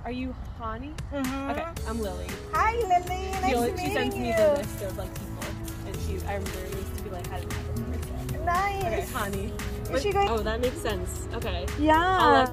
Are you Hani? Mm-hmm. Okay, I'm Lily. Hi, Lily. Nice She sends me the list of like people, and I remember it used to be like, how did you Nice. Okay, Hani. Is she going? Oh, that makes sense. Okay. Yeah.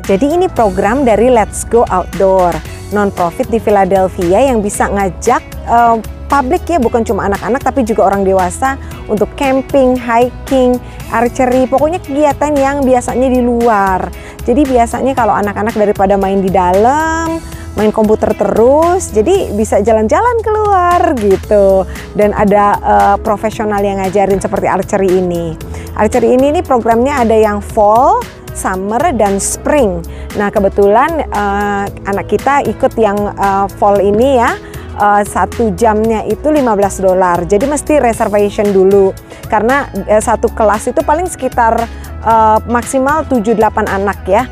Jadi ini program dari Let's Go Outdoor, non-profit di Philadelphia yang bisa ngajak publik ya, bukan cuma anak-anak tapi juga orang dewasa untuk camping, hiking, archery, pokoknya kegiatan yang biasanya di luar. Jadi biasanya kalau anak-anak daripada main di dalam, main komputer terus, jadi bisa jalan-jalan keluar gitu. Dan ada profesional yang ngajarin seperti archery ini. Archery ini programnya ada yang fall, summer, dan spring. Nah kebetulan anak kita ikut yang fall ini ya, 1 jamnya itu $15. Jadi mesti reservation dulu. Karena satu kelas itu paling sekitar maksimal 7-8 anak ya.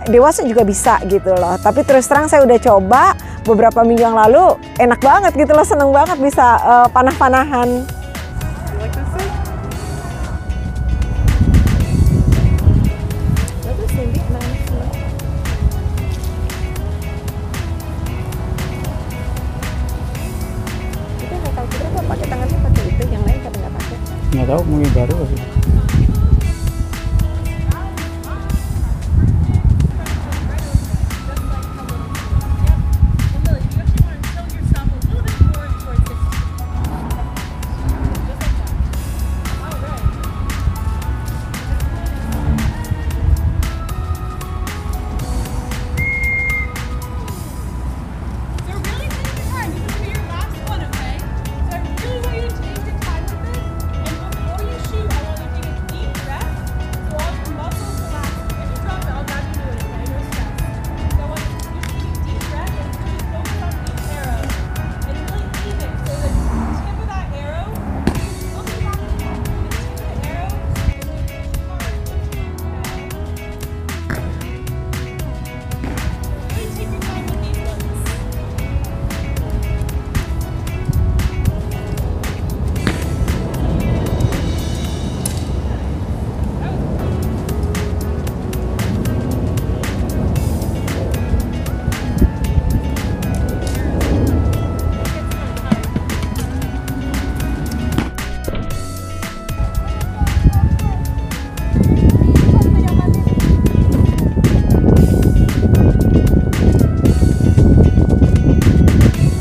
Dewasa juga bisa gitu loh. Tapi terus terang saya udah coba beberapa minggu yang lalu, enak banget gitu loh, seneng banget bisa panah-panahan. Nggak tahu, mungkin baru.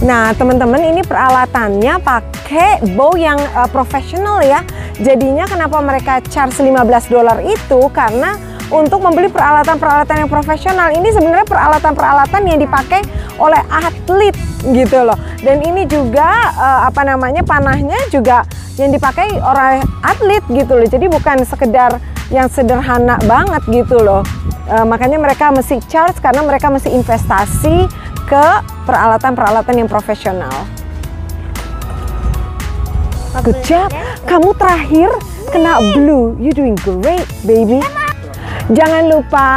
Nah, teman-teman, ini peralatannya pakai bow yang profesional ya. Jadinya kenapa mereka charge $15 itu karena untuk membeli peralatan-peralatan yang profesional. Ini sebenarnya peralatan-peralatan yang dipakai oleh atlet gitu loh. Dan ini juga panahnya juga yang dipakai oleh atlet gitu loh. Jadi bukan sekedar yang sederhana banget gitu loh. Makanya mereka mesti charge karena mereka mesti investasi ke peralatan-peralatan yang profesional. Good job. Kamu terakhir kena blue. You doing great, baby. Jangan lupa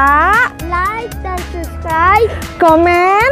like dan subscribe, komen,